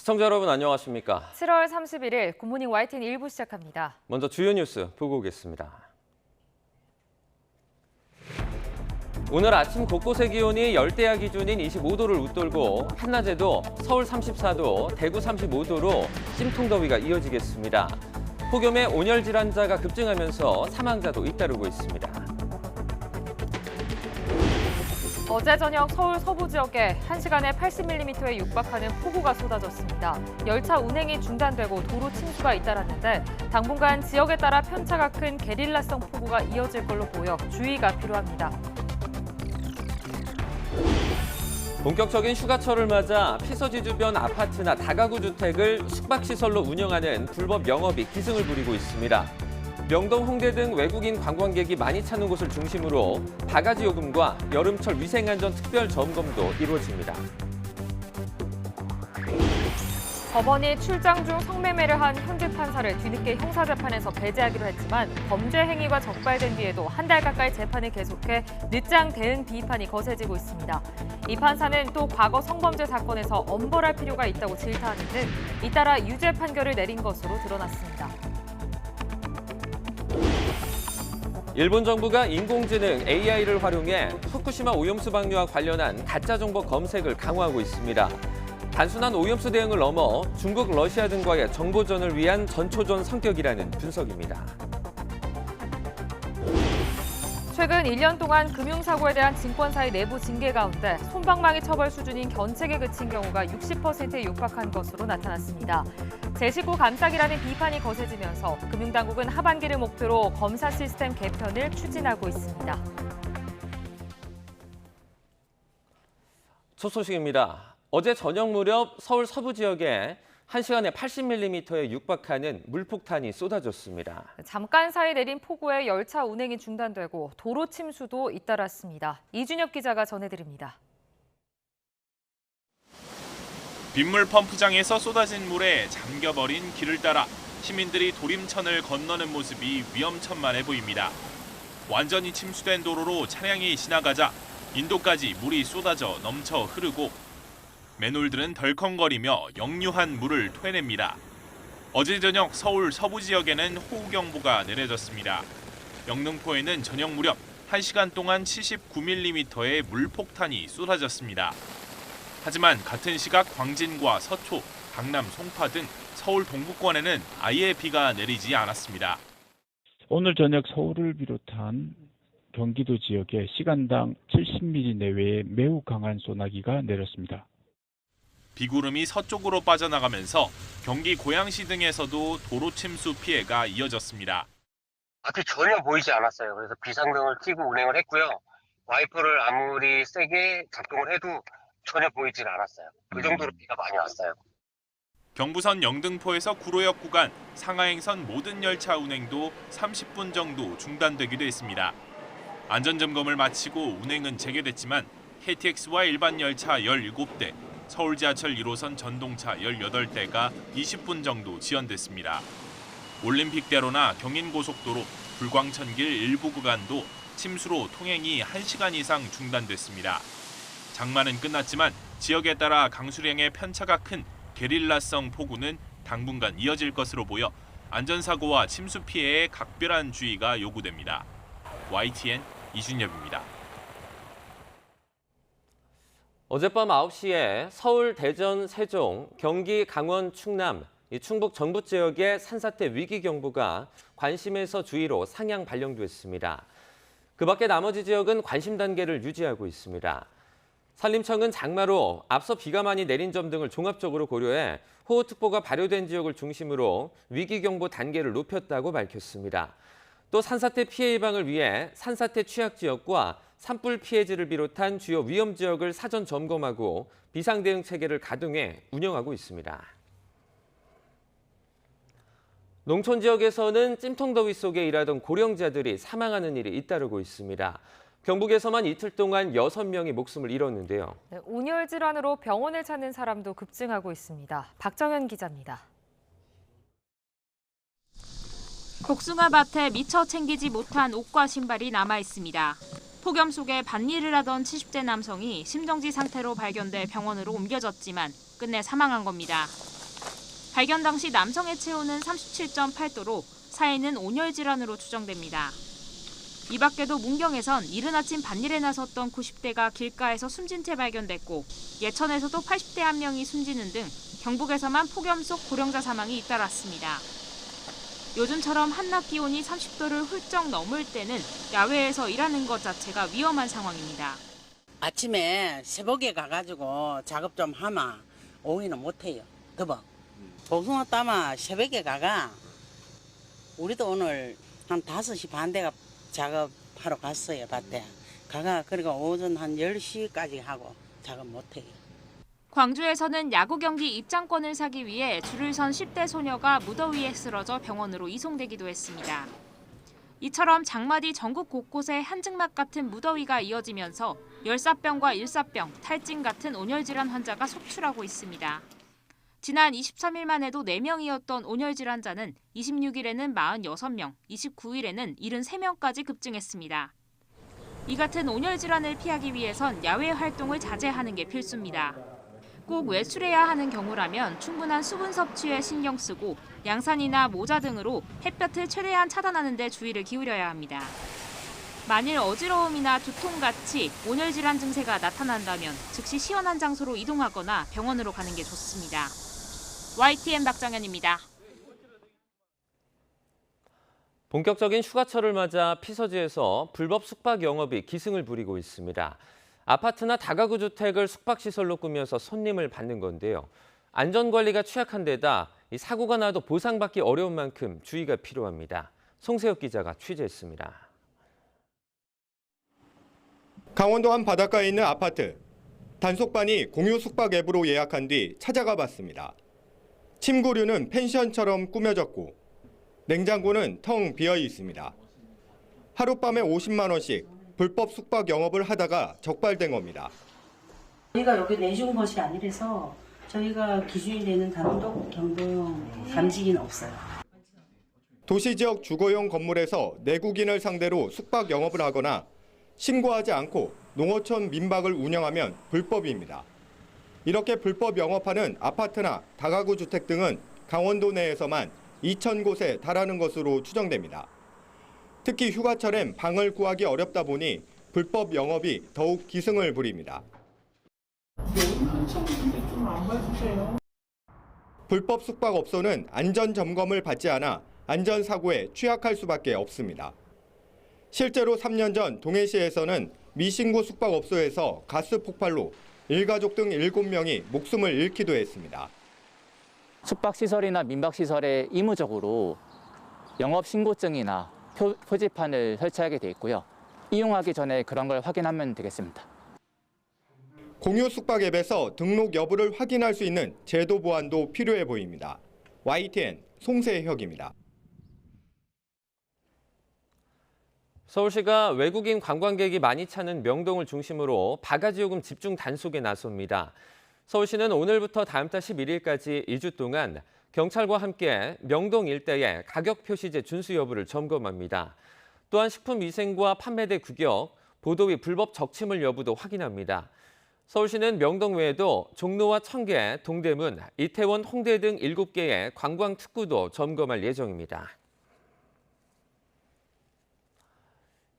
시청자 여러분 안녕하십니까? 7월 31일 굿모닝 YTN 1부 시작합니다. 먼저 주요 뉴스 보고 오겠습니다. 오늘 아침 곳곳의 기온이 열대야 기준인 25도를 웃돌고 한낮에도 서울 34도, 대구 35도로 찜통더위가 이어지겠습니다. 폭염에 온열 질환자가 급증하면서 사망자도 잇따르고 있습니다. 어제 저녁 서울 서부 지역에 1시간에 80mm에 육박하는 폭우가 쏟아졌습니다. 열차 운행이 중단되고 도로 침수가 잇따랐는데 당분간 지역에 따라 편차가 큰 게릴라성 폭우가 이어질 걸로 보여 주의가 필요합니다. 본격적인 휴가철을 맞아 피서지 주변 아파트나 다가구 주택을 숙박시설로 운영하는 불법 영업이 기승을 부리고 있습니다. 명동, 홍대 등 외국인 관광객이 많이 찾는 곳을 중심으로 바가지 요금과 여름철 위생안전 특별 점검도 이루어집니다. 법원이 출장 중 성매매를 한 현직 판사를 뒤늦게 형사재판에서 배제하기로 했지만 범죄 행위가 적발된 뒤에도 한 달 가까이 재판을 계속해 늦장 대응 비판이 거세지고 있습니다. 이 판사는 또 과거 성범죄 사건에서 엄벌할 필요가 있다고 질타하는 등 잇따라 유죄 판결을 내린 것으로 드러났습니다. 일본 정부가 인공지능 AI를 활용해 후쿠시마 오염수 방류와 관련한 가짜 정보 검색을 강화하고 있습니다. 단순한 오염수 대응을 넘어 중국, 러시아 등과의 정보전을 위한 전초전 성격이라는 분석입니다. 최근 1년 동안 금융사고에 대한 증권사의 내부 징계 가운데 솜방망이 처벌 수준인 견책에 그친 경우가 60%에 육박한 것으로 나타났습니다. 제 식구 감싸기라는 비판이 거세지면서 금융당국은 하반기를 목표로 검사 시스템 개편을 추진하고 있습니다. 첫 소식입니다. 어제 저녁 무렵 서울 서부 지역에 1시간에 80mm에 육박하는 물폭탄이 쏟아졌습니다. 잠깐 사이 내린 폭우에 열차 운행이 중단되고 도로 침수도 잇따랐습니다. 이준혁 기자가 전해드립니다. 빗물 펌프장에서 쏟아진 물에 잠겨버린 길을 따라 시민들이 도림천을 건너는 모습이 위험천만해 보입니다. 완전히 침수된 도로로 차량이 지나가자 인도까지 물이 쏟아져 넘쳐 흐르고 맨홀들은 덜컹거리며 역류한 물을 토해냅니다. 어제 저녁 서울 서부 지역에는 호우경보가 내려졌습니다. 영등포에는 저녁 무렵 1시간 동안 79mm의 물폭탄이 쏟아졌습니다. 하지만 같은 시각 광진과 서초, 강남 송파 등 서울 동부권에는 아예 비가 내리지 않았습니다. 오늘 저녁 서울을 비롯한 경기도 지역에 시간당 70mm 내외의 매우 강한 소나기가 내렸습니다. 비구름이 서쪽으로 빠져나가면서 경기 고양시 등에서도 도로 침수 피해가 이어졌습니다. 앞이 전혀 보이지 않았어요. 그래서 비상등을 켜고 운행을 했고요. 와이퍼를 아무리 세게 작동을 해도 전혀 보이질 않았어요. 그 정도로 비가 많이 왔어요. 경부선 영등포에서 구로역 구간 상하행선 모든 열차 운행도 30분 정도 중단되기도 했습니다. 안전점검을 마치고 운행은 재개됐지만 KTX와 일반 열차 17대, 서울 지하철 1호선 전동차 18대가 20분 정도 지연됐습니다. 올림픽대로나 경인고속도로, 불광천길 일부 구간도 침수로 통행이 1시간 이상 중단됐습니다. 장마는 끝났지만 지역에 따라 강수량의 편차가 큰 게릴라성 폭우는 당분간 이어질 것으로 보여 안전사고와 침수 피해에 각별한 주의가 요구됩니다. YTN 이준엽입니다. 어젯밤 9시에 서울, 대전, 세종, 경기, 강원, 충남, 충북 전북 지역의 산사태 위기경보가 관심에서 주의로 상향 발령됐습니다. 그 밖에 나머지 지역은 관심 단계를 유지하고 있습니다. 산림청은 장마로 앞서 비가 많이 내린 점 등을 종합적으로 고려해 호우특보가 발효된 지역을 중심으로 위기경보 단계를 높였다고 밝혔습니다. 또 산사태 피해 예방을 위해 산사태 취약 지역과 산불 피해지를 비롯한 주요 위험 지역을 사전 점검하고 비상대응 체계를 가동해 운영하고 있습니다. 농촌 지역에서는 찜통더위 속에 일하던 고령자들이 사망하는 일이 잇따르고 있습니다. 경북에서만 이틀 동안 6명이 목숨을 잃었는데요. 온열 질환으로 병원을 찾는 사람도 급증하고 있습니다. 박정현 기자입니다. 복숭아밭에 미처 챙기지 못한 옷과 신발이 남아 있습니다. 폭염 속에 밭일을 하던 70대 남성이 심정지 상태로 발견돼 병원으로 옮겨졌지만 끝내 사망한 겁니다. 발견 당시 남성의 체온은 37.8도로 사인은 온열 질환으로 추정됩니다. 이 밖에도 문경에선 이른 아침 밭일에 나섰던 90대가 길가에서 숨진 채 발견됐고 예천에서도 80대 한 명이 숨지는 등 경북에서만 폭염 속 고령자 사망이 잇따랐습니다. 요즘처럼 한낮 기온이 30도를 훌쩍 넘을 때는 야외에서 일하는 것 자체가 위험한 상황입니다. 아침에 새벽에 가가지고 작업 좀 하면 오후에는 못해요. 더워. 복숭아 따마 새벽에 가가 우리도 오늘 한 5시 반 대가 작업하러 갔어요. 밭에. 가가 그리고 오전 한 10시까지 하고 작업 못해요. 광주에서는 야구 경기 입장권을 사기 위해 줄을 선 10대 소녀가 무더위에 쓰러져 병원으로 이송되기도 했습니다. 이처럼 장마디 전국 곳곳에 한증막 같은 무더위가 이어지면서 열사병과 일사병, 탈진 같은 온열질환 환자가 속출하고 있습니다. 지난 23일만 해도 4명이었던 온열질환자는 26일에는 46명, 29일에는 73명까지 급증했습니다. 이 같은 온열질환을 피하기 위해선 야외 활동을 자제하는 게 필수입니다. 꼭 외출해야 하는 경우라면 충분한 수분 섭취에 신경 쓰고 양산이나 모자 등으로 햇볕을 최대한 차단하는 데 주의를 기울여야 합니다. 만일 어지러움이나 두통같이 온열질환 증세가 나타난다면 즉시 시원한 장소로 이동하거나 병원으로 가는 게 좋습니다. YTN 박정현입니다. 본격적인 휴가철을 맞아 피서지에서 불법 숙박 영업이 기승을 부리고 있습니다. 아파트나 다가구 주택을 숙박시설로 꾸며서 손님을 받는 건데요. 안전관리가 취약한 데다 사고가 나도 보상받기 어려운 만큼 주의가 필요합니다. 송세혁 기자가 취재했습니다. 강원도 한 바닷가에 있는 아파트. 단속반이 공유 숙박 앱으로 예약한 뒤 찾아가 봤습니다. 침구류는 펜션처럼 꾸며졌고 냉장고는 텅 비어 있습니다. 하룻밤에 50만 원씩 불법 숙박 영업을 하다가 적발된 겁니다. 저희가 여기 내준 것이 아니라서 저희가 기준이 되는 단독 경동 감지기는 없어요. 도시지역 주거용 건물에서 내국인을 상대로 숙박 영업을 하거나 신고하지 않고 농어촌 민박을 운영하면 불법입니다. 이렇게 불법 영업하는 아파트나 다가구 주택 등은 강원도 내에서만 2,000곳에 달하는 것으로 추정됩니다. 특히 휴가철엔 방을 구하기 어렵다 보니 불법 영업이 더욱 기승을 부립니다. 불법 숙박업소는 안전점검을 받지 않아 안전사고에 취약할 수밖에 없습니다. 실제로 3년 전 동해시에서는 미신고 숙박업소에서 가스 폭발로 일가족 등 7명이 목숨을 잃기도 했습니다. 숙박시설이나 민박시설에 의무적으로 영업신고증이나 표지판을 설치하게 돼 있고요. 이용하기 전에 그런 걸 확인하면 되겠습니다. 공유 숙박 앱에서 등록 여부를 확인할 수 있는 제도 보완도 필요해 보입니다. YTN 송세혁입니다. 서울시가 외국인 관광객이 많이 찾는 명동을 중심으로 바가지 요금 집중 단속에 나섭니다. 서울시는 오늘부터 다음 달 11일까지 2주 동안 경찰과 함께 명동 일대의 가격 표시제 준수 여부를 점검합니다. 또한 식품위생과 판매대 규격, 보도비 불법 적치물 여부도 확인합니다. 서울시는 명동 외에도 종로와 청계, 동대문, 이태원, 홍대 등 7개의 관광 특구도 점검할 예정입니다.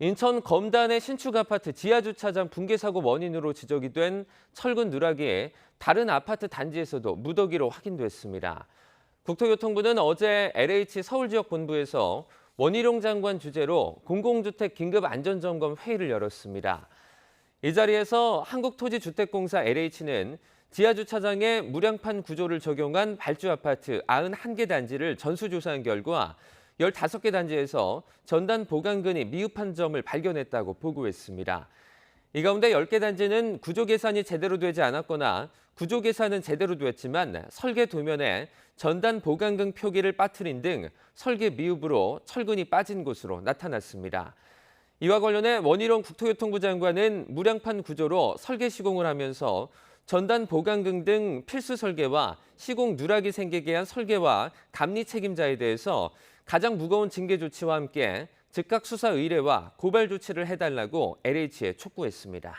인천 검단의 신축 아파트 지하주차장 붕괴 사고 원인으로 지적이 된 철근 누락이 다른 아파트 단지에서도 무더기로 확인됐습니다. 국토교통부는 어제 LH 서울지역본부에서 원희룡 장관 주재로 공공주택 긴급안전점검 회의를 열었습니다. 이 자리에서 한국토지주택공사 LH는 지하주차장에 무량판 구조를 적용한 발주아파트 91개 단지를 전수조사한 결과 15개 단지에서 전단 보강근이 미흡한 점을 발견했다고 보고했습니다. 이 가운데 10개 단지는 구조 계산이 제대로 되지 않았거나 구조 계산은 제대로 됐지만 설계 도면에 전단 보강근 표기를 빠뜨린 등 설계 미흡으로 철근이 빠진 것으로 나타났습니다. 이와 관련해 원희룡 국토교통부 장관은 무량판 구조로 설계 시공을 하면서 전단 보강근 등 필수 설계와 시공 누락이 생기게 한 설계와 감리 책임자에 대해서 가장 무거운 징계 조치와 함께 즉각 수사 의뢰와 고발 조치를 해달라고 LH에 촉구했습니다.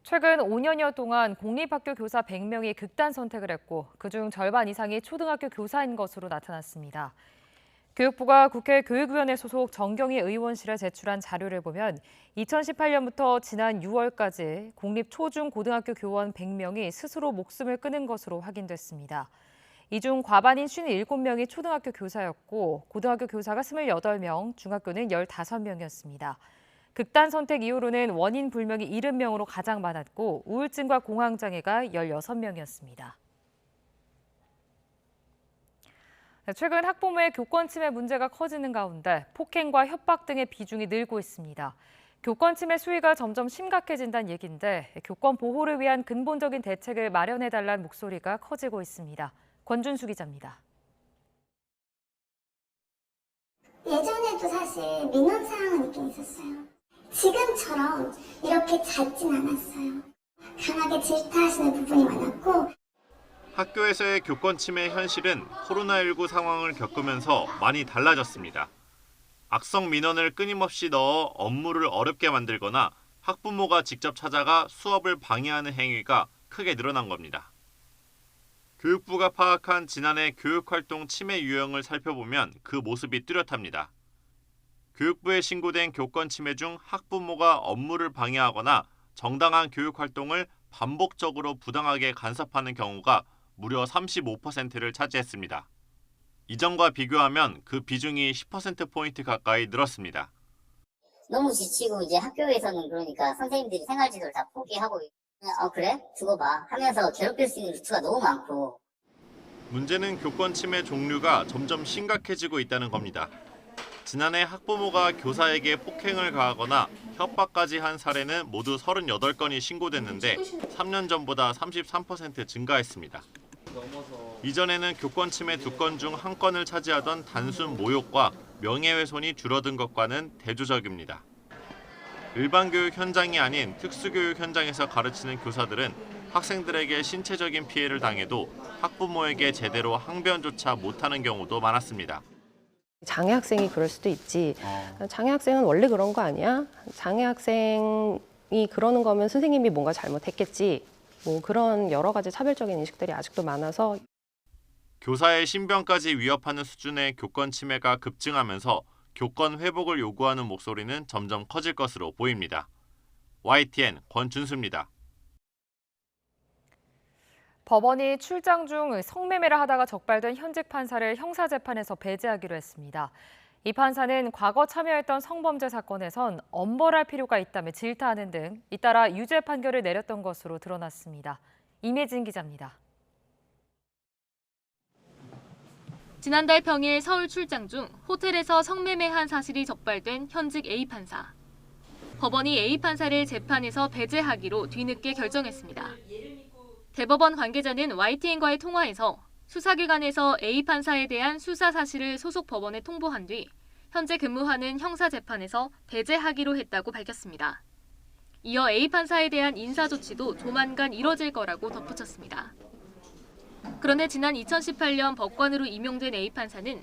최근 5년여 동안 공립학교 교사 100명이 극단 선택을 했고 그중 절반 이상이 초등학교 교사인 것으로 나타났습니다. 교육부가 국회 교육위원회 소속 정경희 의원실에 제출한 자료를 보면 2018년부터 지난 6월까지 공립 초중 고등학교 교원 100명이 스스로 목숨을 끊은 것으로 확인됐습니다. 이 중 과반인 57명이 초등학교 교사였고 고등학교 교사가 28명, 중학교는 15명이었습니다. 극단 선택 이후로는 원인 불명이 70명으로 가장 많았고 우울증과 공황장애가 16명이었습니다. 최근 학부모의 교권 침해 문제가 커지는 가운데 폭행과 협박 등의 비중이 늘고 있습니다. 교권 침해 수위가 점점 심각해진다는 얘기인데 교권 보호를 위한 근본적인 대책을 마련해달라는 목소리가 커지고 있습니다. 권준수 기자입니다. 예전에도 사실 민원 사항은 있긴 있었어요. 지금처럼 이렇게 잦진 않았어요. 강하게 질타하시는 부분이 많았고 학교에서의 교권 침해 현실은 코로나19 상황을 겪으면서 많이 달라졌습니다. 악성 민원을 끊임없이 넣어 업무를 어렵게 만들거나 학부모가 직접 찾아가 수업을 방해하는 행위가 크게 늘어난 겁니다. 교육부가 파악한 지난해 교육활동 침해 유형을 살펴보면 그 모습이 뚜렷합니다. 교육부에 신고된 교권 침해 중 학부모가 업무를 방해하거나 정당한 교육활동을 반복적으로 부당하게 간섭하는 경우가 무려 35%를 차지했습니다. 이전과 비교하면 그 비중이 10%포인트 가까이 늘었습니다. 너무 지치고 이제 학교에서는 그러니까 선생님들이 생활지도를 다 포기하고 그래? 두고 봐 하면서 괴롭힐 수 있는 루트가 너무 많고. 문제는 교권 침해 종류가 점점 심각해지고 있다는 겁니다. 지난해 학부모가 교사에게 폭행을 가하거나 협박까지 한 사례는 모두 38건이 신고됐는데 3년 전보다 33% 증가했습니다. 이전에는 교권 침해 2건 중 1건을 차지하던 단순 모욕과 명예훼손이 줄어든 것과는 대조적입니다. 일반 교육 현장이 아닌 특수교육 현장에서 가르치는 교사들은 학생들에게 신체적인 피해를 당해도 학부모에게 제대로 항변조차 못하는 경우도 많았습니다. 장애 학생이 그럴 수도 있지. 장애 학생은 원래 그런 거 아니야? 장애 학생이 그러는 거면 선생님이 뭔가 잘못했겠지. 뭐 그런 여러 가지 차별적인 인식들이 아직도 많아서. 교사의 신변까지 위협하는 수준의 교권 침해가 급증하면서 교권 회복을 요구하는 목소리는 점점 커질 것으로 보입니다. YTN 권준수입니다. 법원이 출장 중 성매매를 하다가 적발된 현직 판사를 형사재판에서 배제하기로 했습니다. 이 판사는 과거 참여했던 성범죄 사건에선 엄벌할 필요가 있다며 질타하는 등 잇따라 유죄 판결을 내렸던 것으로 드러났습니다. 임혜진 기자입니다. 지난달 평일 서울 출장 중 호텔에서 성매매한 사실이 적발된 현직 A 판사. 법원이 A 판사를 재판에서 배제하기로 뒤늦게 결정했습니다. 대법원 관계자는 YTN과의 통화에서 수사기관에서 A 판사에 대한 수사 사실을 소속 법원에 통보한 뒤 현재 근무하는 형사재판에서 배제하기로 했다고 밝혔습니다. 이어 A 판사에 대한 인사조치도 조만간 이뤄질 거라고 덧붙였습니다. 그런데 지난 2018년 법관으로 임용된 A 판사는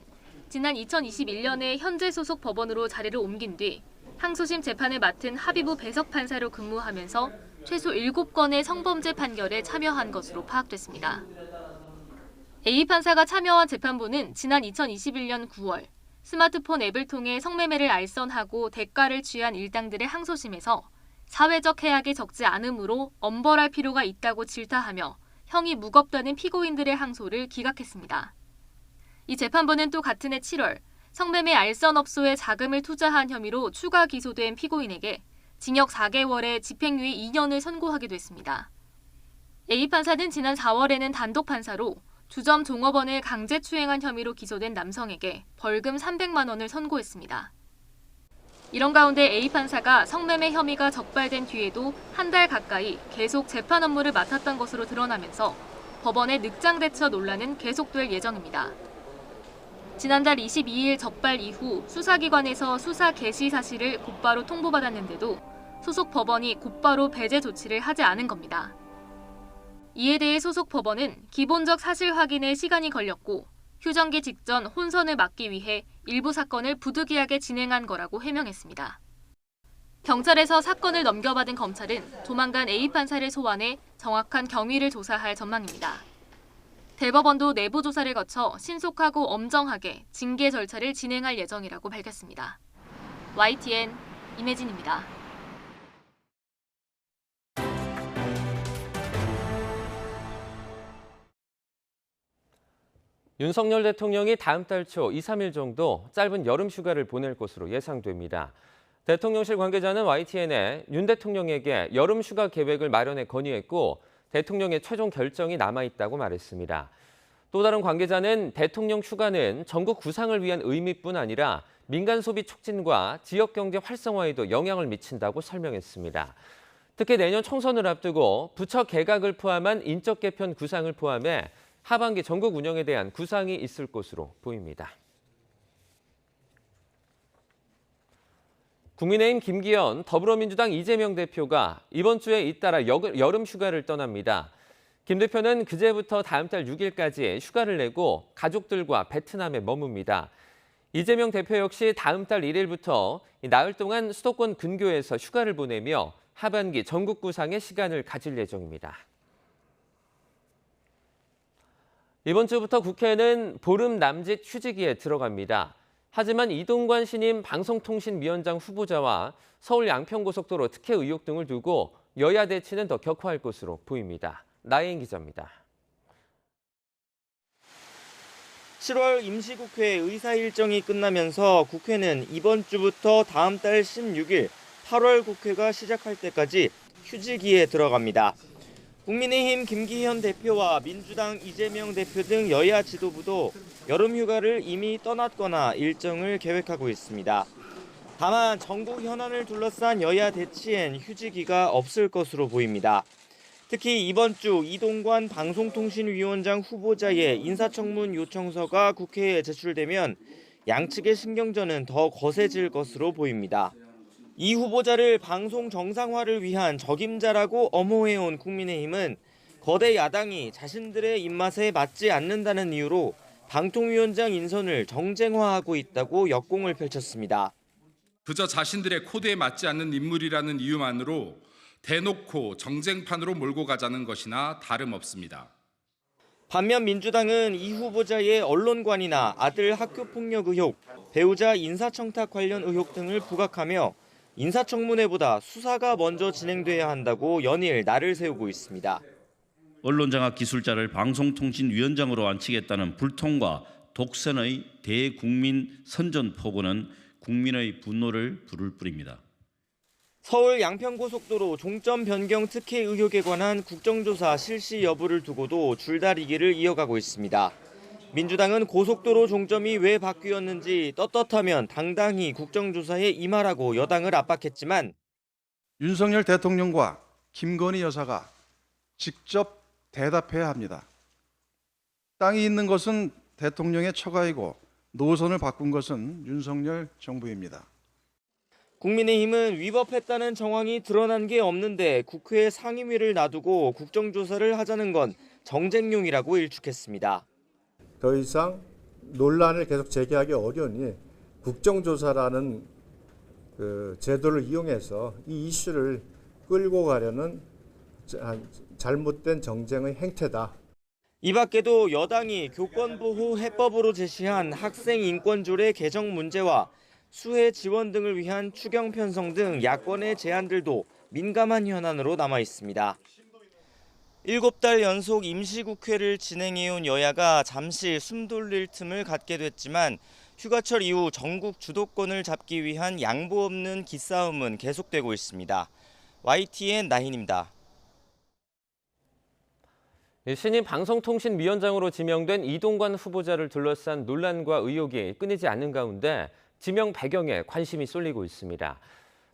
지난 2021년에 현재 소속 법원으로 자리를 옮긴 뒤 항소심 재판을 맡은 합의부 배석 판사로 근무하면서 최소 7건의 성범죄 판결에 참여한 것으로 파악됐습니다. A 판사가 참여한 재판부는 지난 2021년 9월 스마트폰 앱을 통해 성매매를 알선하고 대가를 취한 일당들의 항소심에서 사회적 해악이 적지 않으므로 엄벌할 필요가 있다고 질타하며 형이 무겁다는 피고인들의 항소를 기각했습니다. 이 재판부는 또 같은 해 7월 성매매 알선업소에 자금을 투자한 혐의로 추가 기소된 피고인에게 징역 4개월에 집행유예 2년을 선고하기도 했습니다. A 판사는 지난 4월에는 단독 판사로 주점 종업원을 강제추행한 혐의로 기소된 남성에게 벌금 300만 원을 선고했습니다. 이런 가운데 A 판사가 성매매 혐의가 적발된 뒤에도 한 달 가까이 계속 재판 업무를 맡았던 것으로 드러나면서 법원의 늑장 대처 논란은 계속될 예정입니다. 지난달 22일 적발 이후 수사기관에서 수사 개시 사실을 곧바로 통보받았는데도 소속 법원이 곧바로 배제 조치를 하지 않은 겁니다. 이에 대해 소속 법원은 기본적 사실 확인에 시간이 걸렸고 휴정기 직전 혼선을 막기 위해 일부 사건을 부득이하게 진행한 거라고 해명했습니다. 경찰에서 사건을 넘겨받은 검찰은 조만간 A 판사를 소환해 정확한 경위를 조사할 전망입니다. 대법원도 내부 조사를 거쳐 신속하고 엄정하게 징계 절차를 진행할 예정이라고 밝혔습니다. YTN 임혜진입니다. 윤석열 대통령이 다음 달 초 2, 3일 정도 짧은 여름 휴가를 보낼 것으로 예상됩니다. 대통령실 관계자는 YTN에 윤 대통령에게 여름 휴가 계획을 마련해 건의했고 대통령의 최종 결정이 남아있다고 말했습니다. 또 다른 관계자는 대통령 휴가는 전국 구상을 위한 의미뿐 아니라 민간 소비 촉진과 지역 경제 활성화에도 영향을 미친다고 설명했습니다. 특히 내년 총선을 앞두고 부처 개각을 포함한 인적 개편 구상을 포함해 하반기 전국 운영에 대한 구상이 있을 것으로 보입니다. 국민의힘 김기현, 더불어민주당 이재명 대표가 이번 주에 잇따라 여름 휴가를 떠납니다. 김 대표는 그제부터 다음 달 6일까지 휴가를 내고 가족들과 베트남에 머뭅니다. 이재명 대표 역시 다음 달 1일부터 나흘 동안 수도권 근교에서 휴가를 보내며 하반기 전국 구상에 시간을 가질 예정입니다. 이번 주부터 국회는 보름 남짓 휴지기에 들어갑니다. 하지만 이동관 신임 방송통신위원장 후보자와 서울 양평고속도로 특혜 의혹 등을 두고 여야 대치는 더 격화할 것으로 보입니다. 나혜인 기자입니다. 7월 임시국회 의사 일정이 끝나면서 국회는 이번 주부터 다음 달 16일 8월 국회가 시작할 때까지 휴지기에 들어갑니다. 국민의힘 김기현 대표와 민주당 이재명 대표 등 여야 지도부도 여름 휴가를 이미 떠났거나 일정을 계획하고 있습니다. 다만 전국 현안을 둘러싼 여야 대치엔 휴지기가 없을 것으로 보입니다. 특히 이번 주 이동관 방송통신위원장 후보자의 인사청문 요청서가 국회에 제출되면 양측의 신경전은 더 거세질 것으로 보입니다. 이 후보자를 방송 정상화를 위한 적임자라고 엄호해온 국민의힘은 거대 야당이 자신들의 입맛에 맞지 않는다는 이유로 방통위원장 인선을 정쟁화하고 있다고 역공을 펼쳤습니다. 그저 자신들의 코드에 맞지 않는 인물이라는 이유만으로 대놓고 정쟁판으로 몰고 가자는 것이나 다름없습니다. 반면 민주당은 이 후보자의 언론관이나 아들 학교폭력 의혹, 배우자 인사청탁 관련 의혹 등을 부각하며 인사청문회보다 수사가 먼저 진행돼야 한다고 연일 날을 세우고 있습니다. 언론장악 기술자를 방송통신위원장으로 안치겠다는 불통과 독선의 대국민 선전포고는 국민의 분노를 부를 뿐입니다. 서울 양평고속도로 종점 변경 특혜 의혹에 관한 국정조사 실시 여부를 두고도 줄다리기를 이어가고 있습니다. 민주당은 고속도로 종점이 왜 바뀌었는지 떳떳하면 당당히 국정조사에 임하라고 여당을 압박했지만 윤석열 대통령과 김건희 여사가 직접 대답해야 합니다. 땅이 있는 것은 대통령의 처가이고 노선을 바꾼 것은 윤석열 정부입니다. 국민의힘은 위법했다는 정황이 드러난 게 없는데 국회 상임위를 놔두고 국정조사를 하자는 건 정쟁용이라고 일축했습니다. 더 이상 논란을 계속 제기하기 어려우니 국정조사라는 제도를 이용해서 이 이슈를 끌고 가려는 잘못된 정쟁의 행태다. 이 밖에도 여당이 교권보호 해법으로 제시한 학생인권조례 개정 문제와 수혜 지원 등을 위한 추경 편성 등 야권의 제안들도 민감한 현안으로 남아 있습니다. 7달 연속 임시국회를 진행해온 여야가 잠시 숨 돌릴 틈을 갖게 됐지만 휴가철 이후 전국 주도권을 잡기 위한 양보 없는 기싸움은 계속되고 있습니다. YTN 나힌입니다. 신임 방송통신위원장으로 지명된 이동관 후보자를 둘러싼 논란과 의혹이 끊이지 않는 가운데 지명 배경에 관심이 쏠리고 있습니다.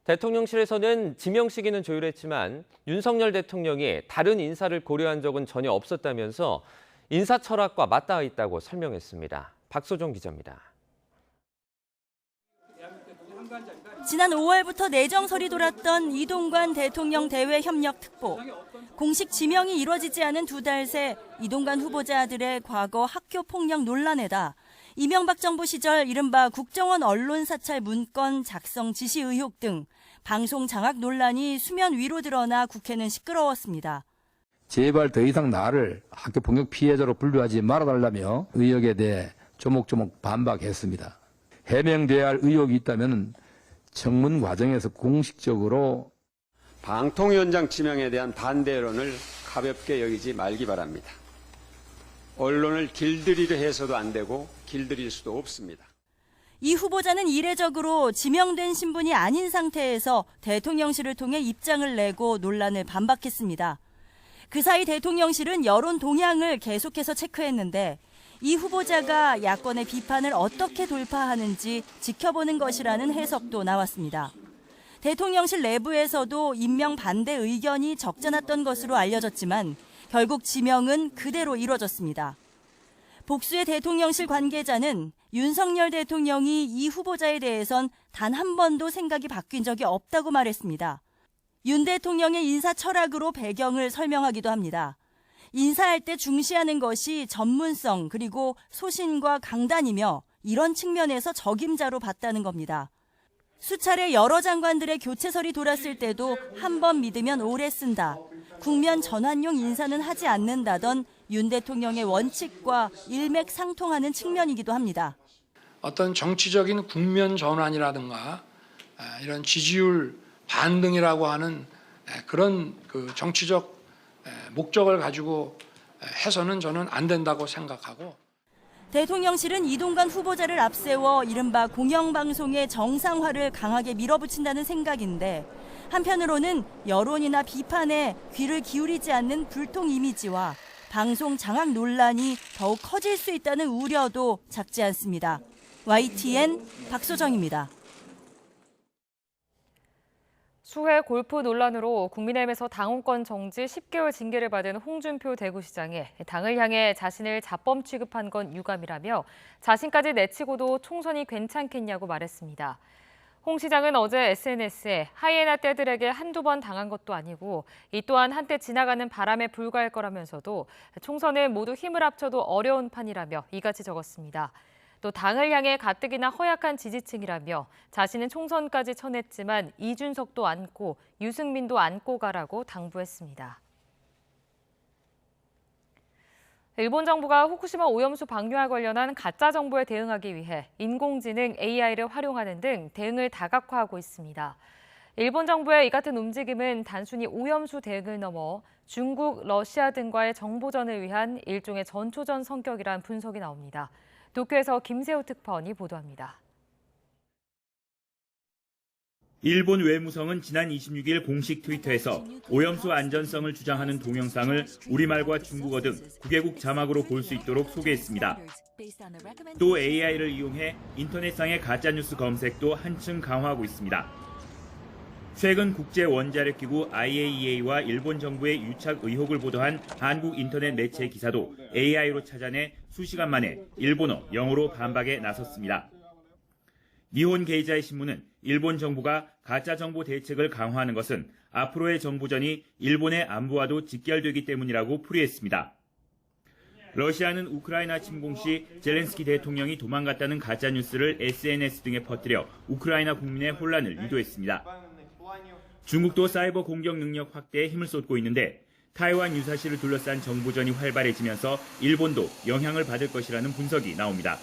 대통령실에서는 지명 시기는 조율했지만 윤석열 대통령이 다른 인사를 고려한 적은 전혀 없었다면서 인사 철학과 맞닿아 있다고 설명했습니다. 박소정 기자입니다. 지난 5월부터 내정설이 돌았던 이동관 대통령 대외 협력 특보. 공식 지명이 이루어지지 않은 2달 새 이동관 후보자 아들의 과거 학교 폭력 논란에다 이명박 정부 시절 이른바 국정원 언론 사찰 문건 작성 지시 의혹 등 방송 장악 논란이 수면 위로 드러나 국회는 시끄러웠습니다. 제발 더 이상 나를 학교 폭력 피해자로 분류하지 말아달라며 의혹에 대해 조목조목 반박했습니다. 해명돼야 할 의혹이 있다면 청문 과정에서 공식적으로 방통위원장 지명에 대한 반대 여론을 가볍게 여기지 말기 바랍니다. 언론을 길들이려 해서도 안 되고 길들일 수도 없습니다. 이 후보자는 이례적으로 지명된 신분이 아닌 상태에서 대통령실을 통해 입장을 내고 논란을 반박했습니다. 그 사이 대통령실은 여론 동향을 계속해서 체크했는데 이 후보자가 야권의 비판을 어떻게 돌파하는지 지켜보는 것이라는 해석도 나왔습니다. 대통령실 내부에서도 임명 반대 의견이 적잖았던 것으로 알려졌지만 결국 지명은 그대로 이뤄졌습니다. 복수의 대통령실 관계자는 윤석열 대통령이 이 후보자에 대해선 단 한 번도 생각이 바뀐 적이 없다고 말했습니다. 윤 대통령의 인사 철학으로 배경을 설명하기도 합니다. 인사할 때 중시하는 것이 전문성 그리고 소신과 강단이며 이런 측면에서 적임자로 봤다는 겁니다. 수차례 여러 장관들의 교체설이 돌았을 때도 한 번 믿으면 오래 쓴다. 국면 전환용 인사는 하지 않는다던 윤 대통령의 원칙과 일맥상통하는 측면이기도 합니다. 어떤 정치적인 국면 전환이라든가 이런 지지율 반등이라고 하는 그런 정치적 목적을 가지고 해서는 저는 안 된다고 생각하고 대통령실은 이동관 후보자를 앞세워 이른바 공영방송의 정상화를 강하게 밀어붙인다는 생각인데 한편으로는 여론이나 비판에 귀를 기울이지 않는 불통 이미지와 방송 장악 논란이 더욱 커질 수 있다는 우려도 작지 않습니다. YTN 박소정입니다. 수해 골프 논란으로 국민의힘에서 당원권 정지 10개월 징계를 받은 홍준표 대구시장이 당을 향해 자신을 자범 취급한 건 유감이라며 자신까지 내치고도 총선이 괜찮겠냐고 말했습니다. 홍 시장은 어제 SNS에 하이에나 떼들에게 한두 번 당한 것도 아니고 이 또한 한때 지나가는 바람에 불과할 거라면서도 총선에 모두 힘을 합쳐도 어려운 판이라며 이같이 적었습니다. 또 당을 향해 가뜩이나 허약한 지지층이라며 자신은 총선까지 쳐냈지만 이준석도 안고 유승민도 안고 가라고 당부했습니다. 일본 정부가 후쿠시마 오염수 방류와 관련한 가짜 정보에 대응하기 위해 인공지능 AI를 활용하는 등 대응을 다각화하고 있습니다. 일본 정부의 이 같은 움직임은 단순히 오염수 대응을 넘어 중국, 러시아 등과의 정보전을 위한 일종의 전초전 성격이란 분석이 나옵니다. 도쿄에서 김세호 특파원이 보도합니다. 일본 외무성은 지난 26일 공식 트위터에서 오염수 안전성을 주장하는 동영상을 우리말과 중국어 등 9개국 자막으로 볼 수 있도록 소개했습니다. 또 AI를 이용해 인터넷상의 가짜뉴스 검색도 한층 강화하고 있습니다. 최근 국제원자력기구 IAEA와 일본 정부의 유착 의혹을 보도한 한국 인터넷 매체 기사도 AI로 찾아내 수시간 만에 일본어, 영어로 반박에 나섰습니다. 니혼 게이자의 신문은 일본 정부가 가짜 정보 대책을 강화하는 것은 앞으로의 정보전이 일본의 안보와도 직결되기 때문이라고 풀이했습니다. 러시아는 우크라이나 침공 시 젤렌스키 대통령이 도망갔다는 가짜뉴스를 SNS 등에 퍼뜨려 우크라이나 국민의 혼란을 유도했습니다. 중국도 사이버 공격 능력 확대에 힘을 쏟고 있는데 타이완 유사시를 둘러싼 정보전이 활발해지면서 일본도 영향을 받을 것이라는 분석이 나옵니다.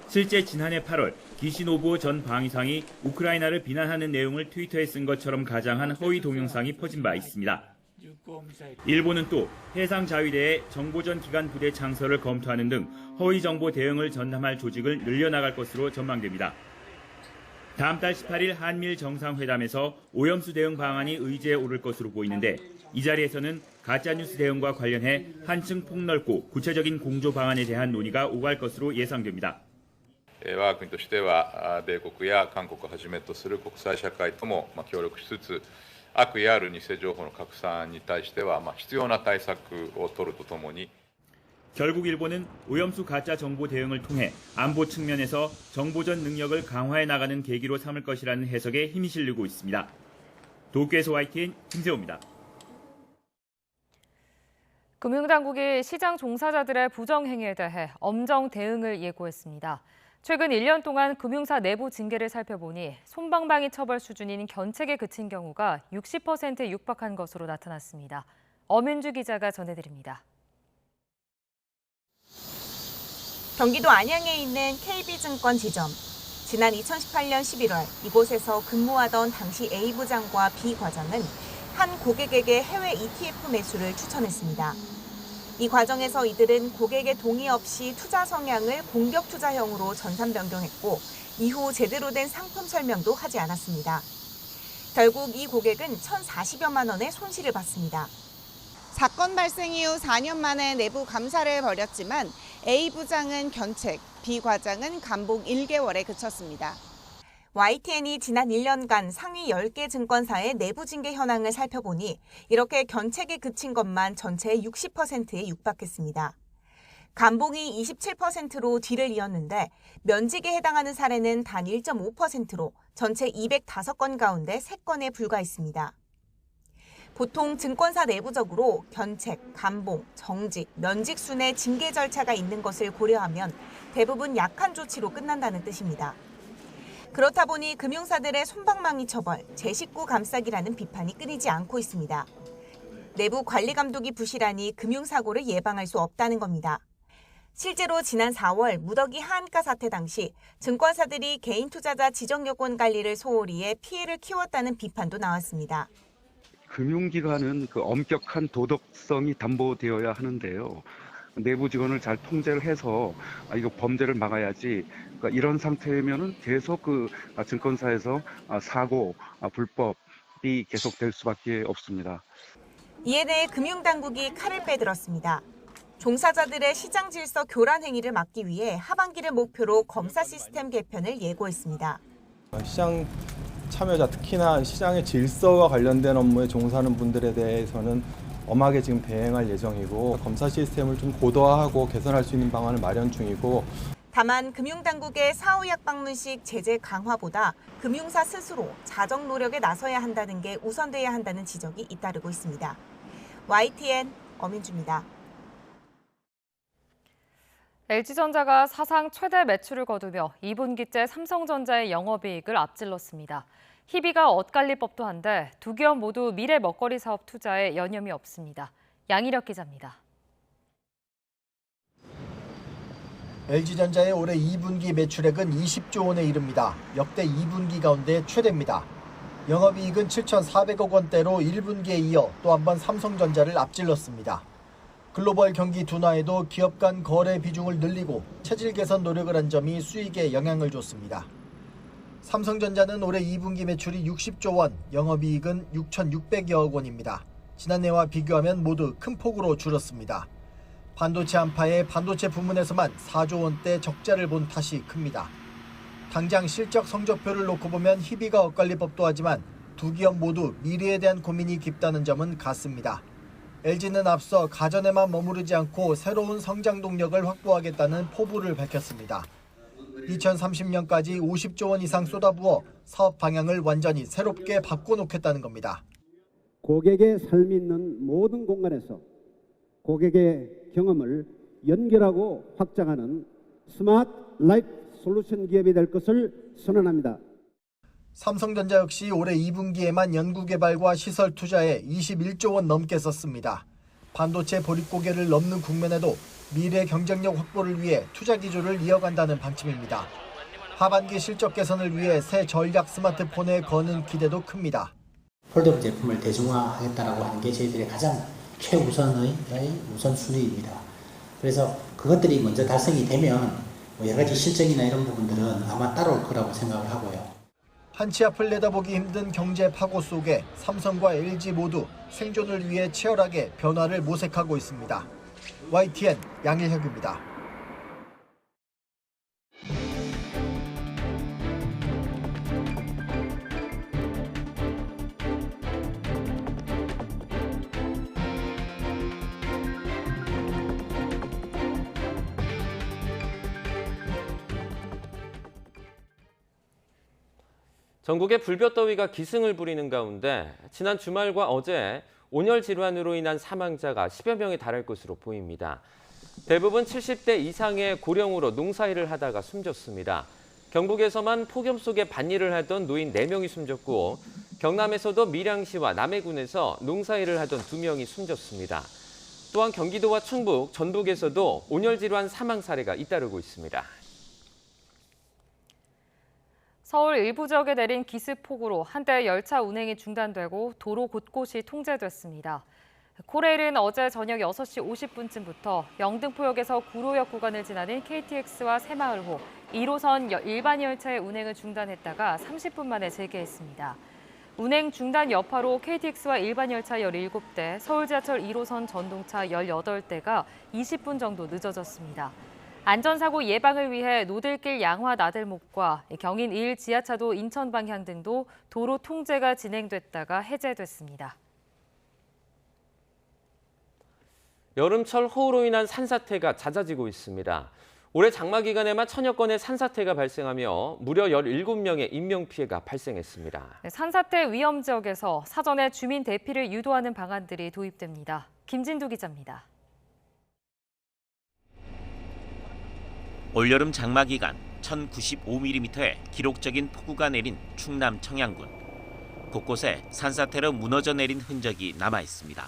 실제 지난해 8월 기시노부 전 방위상이 우크라이나를 비난하는 내용을 트위터에 쓴 것처럼 가장한 허위 동영상이 퍼진 바 있습니다. 일본은 또 해상자위대의 정보전 기간 부대 창설을 검토하는 등 허위 정보 대응을 전담할 조직을 늘려나갈 것으로 전망됩니다. 다음 달 18일 한미일 정상회담에서 오염수 대응 방안이 의제에 오를 것으로 보이는데 이 자리에서는 가짜뉴스 대응과 관련해 한층 폭넓고 구체적인 공조 방안에 대한 논의가 오갈 것으로 예상됩니다. 我が国としては米国や韓国をはじめとする国際社会とも協力しつつ悪意ある偽情報の拡散に対しては必要な対策を取るとともに 결국 일본은 오염수 가짜 정보 대응을 통해 안보 측면에서 정보전 능력을 강화해 나가는 계기로 삼을 것이라는 해석에 힘이 실리고 있습니다. 도쿄에서 YTN 김세호입니다. 금융당국이 시장 종사자들의 부정행위에 대해 엄정 대응을 예고했습니다. 최근 1년 동안 금융사 내부 징계를 살펴보니 솜방망이 처벌 수준인 견책에 그친 경우가 60%에 육박한 것으로 나타났습니다. 엄윤주 기자가 전해드립니다. 경기도 안양에 있는 KB증권 지점. 지난 2018년 11월 이곳에서 근무하던 당시 A 부장과 B 과장은 한 고객에게 해외 ETF 매수를 추천했습니다. 이 과정에서 이들은 고객의 동의 없이 투자 성향을 공격 투자형으로 전산 변경했고 이후 제대로 된 상품 설명도 하지 않았습니다. 결국 이 고객은 1,040여만 원의 손실을 봤습니다. 사건 발생 이후 4년 만에 내부 감사를 벌였지만 A 부장은 견책, B 과장은 감봉 1개월에 그쳤습니다. YTN이 지난 1년간 상위 10개 증권사의 내부 징계 현황을 살펴보니 이렇게 견책에 그친 것만 전체의 60%에 육박했습니다. 감봉이 27%로 뒤를 이었는데 면직에 해당하는 사례는 단 1.5%로 전체 205건 가운데 3건에 불과했습니다. 보통 증권사 내부적으로 견책, 감봉, 정직, 면직 순의 징계 절차가 있는 것을 고려하면 대부분 약한 조치로 끝난다는 뜻입니다. 그렇다 보니 금융사들의 솜방망이 처벌, 제 식구 감싸기라는 비판이 끊이지 않고 있습니다. 내부 관리 감독이 부실하니 금융사고를 예방할 수 없다는 겁니다. 실제로 지난 4월 무더기 하한가 사태 당시 증권사들이 개인 투자자 지정 요건 관리를 소홀히 해 피해를 키웠다는 비판도 나왔습니다. 금융기관은 그 엄격한 도덕성이 담보되어야 하는데요. 내부 직원을 잘 통제를 해서 이거 범죄를 막아야지. 그러니까 이런 상태면은 계속 그 증권사에서 사고, 불법이 계속될 수밖에 없습니다. 이에 대해 금융당국이 칼을 빼들었습니다. 종사자들의 시장 질서 교란 행위를 막기 위해 하반기를 목표로 검사 시스템 개편을 예고했습니다. 시장 참여자, 특히나 시장의 질서와 관련된 업무에 종사하는 분들에 대해서는 엄하게 지금 대응할 예정이고 검사 시스템을 좀 고도화하고 개선할 수 있는 방안을 마련 중이고 다만 금융당국의 사후약 방문식 제재 강화보다 금융사 스스로 자정 노력에 나서야 한다는 게 우선돼야 한다는 지적이 잇따르고 있습니다. YTN 엄윤주입니다. LG전자가 사상 최대 매출을 거두며 2분기째 삼성전자의 영업이익을 앞질렀습니다. 희비가 엇갈릴 법도 한데 두 기업 모두 미래 먹거리 사업 투자에 여념이 없습니다. 양희력 기자입니다. LG전자의 올해 2분기 매출액은 20조 원에 이릅니다. 역대 2분기 가운데 최대입니다. 영업이익은 7,400억 원대로 1분기에 이어 또 한 번 삼성전자를 앞질렀습니다. 글로벌 경기 둔화에도 기업 간 거래 비중을 늘리고 체질 개선 노력을 한 점이 수익에 영향을 줬습니다. 삼성전자는 올해 2분기 매출이 60조 원, 영업이익은 6,600여억 원입니다. 지난해와 비교하면 모두 큰 폭으로 줄었습니다. 반도체 한파에 반도체 부문에서만 4조 원대 적자를 본 탓이 큽니다. 당장 실적 성적표를 놓고 보면 희비가 엇갈릴 법도 하지만 두 기업 모두 미래에 대한 고민이 깊다는 점은 같습니다. LG는 앞서 가전에만 머무르지 않고 새로운 성장 동력을 확보하겠다는 포부를 밝혔습니다. 2030년까지 50조 원 이상 쏟아부어 사업 방향을 완전히 새롭게 바꿔놓겠다는 겁니다. 고객의 삶이 있는 모든 공간에서 고객의 경험을 연결하고 확장하는 스마트 라이프 솔루션 기업이 될 것을 선언합니다. 삼성전자 역시 올해 2분기에만 연구개발과 시설 투자에 21조 원 넘게 썼습니다. 반도체 보릿고개를 넘는 국면에도 미래 경쟁력 확보를 위해 투자 기조를 이어간다는 방침입니다. 하반기 실적 개선을 위해 새 전략 스마트폰에 거는 기대도 큽니다. 폴더블 제품을 대중화하겠다라고 하는 게 저희들의 가장 최우선의 우선순위입니다. 그래서 그것들이 먼저 달성이 되면 여러 가지 실적이나 이런 부분들은 아마 따라올 거라고 생각을 하고요. 한치 앞을 내다보기 힘든 경제 파고 속에 삼성과 LG 모두 생존을 위해 치열하게 변화를 모색하고 있습니다. YTN 양일혁입니다. 전국의 불볕더위가 기승을 부리는 가운데 지난 주말과 어제 온열 질환으로 인한 사망자가 10여 명에 달할 것으로 보입니다. 대부분 70대 이상의 고령으로 농사일을 하다가 숨졌습니다. 경북에서만 폭염 속에 밭일을 하던 노인 4명이 숨졌고 경남에서도 밀양시와 남해군에서 농사일을 하던 2명이 숨졌습니다. 또한 경기도와 충북, 전북에서도 온열질환 사망 사례가 잇따르고 있습니다. 서울 일부 지역에 내린 기습폭우로 한대 열차 운행이 중단되고 도로 곳곳이 통제됐습니다. 코레일은 어제 저녁 6시 50분쯤부터 영등포역에서 구로역 구간을 지나는 KTX와 새마을호 1호선 일반 열차의 운행을 중단했다가 30분 만에 재개했습니다. 운행 중단 여파로 KTX와 일반 열차 17대, 서울 지하철 1호선 전동차 18대가 20분 정도 늦어졌습니다. 안전사고 예방을 위해 노들길 양화 나들목과 경인 1 지하차도 인천 방향 등도 도로 통제가 진행됐다가 해제됐습니다. 여름철 호우로 인한 산사태가 잦아지고 있습니다. 올해 장마 기간에만 1000여 건의 산사태가 발생하며 무려 17명의 인명피해가 발생했습니다. 산사태 위험 지역에서 사전에 주민 대피를 유도하는 방안들이 도입됩니다. 김진두 기자입니다. 올여름 장마 기간 1095mm의 기록적인 폭우가 내린 충남 청양군. 곳곳에 산사태로 무너져 내린 흔적이 남아 있습니다.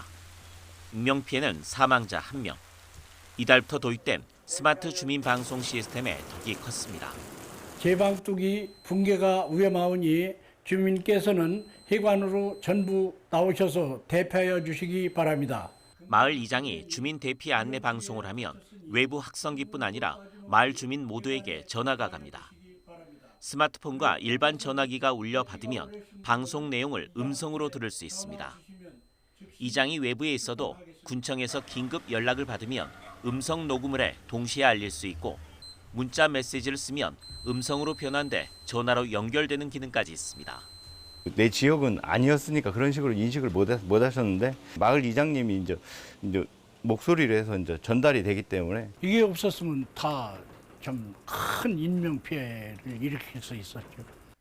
인명피해는 사망자 1명. 이달부터 도입된 스마트 주민 방송 시스템의 덕이 컸습니다. 제방뚝이 붕괴가 위험하오니 주민께서는 해관으로 전부 나오셔서 대피하여 주시기 바랍니다. 마을 이장이 주민 대피 안내 방송을 하면 외부 학성기뿐 아니라 마을 주민 모두에게 전화가 갑니다. 스마트폰과 일반 전화기가 울려 받으면 방송 내용을 음성으로 들을 수 있습니다. 이장이 외부에 있어도 군청에서 긴급 연락을 받으면 음성 녹음을 해 동시에 알릴 수 있고 문자 메시지를 쓰면 음성으로 변환돼 전화로 연결되는 기능까지 있습니다. 내 지역은 아니었으니까 그런 식으로 인식을 못 하셨는데 마을 이장님이 이제 목소리로 해서 이제 전달이 되기 때문에 이게 없었으면 다 좀 큰 인명 피해를 일으킬 수 있었죠.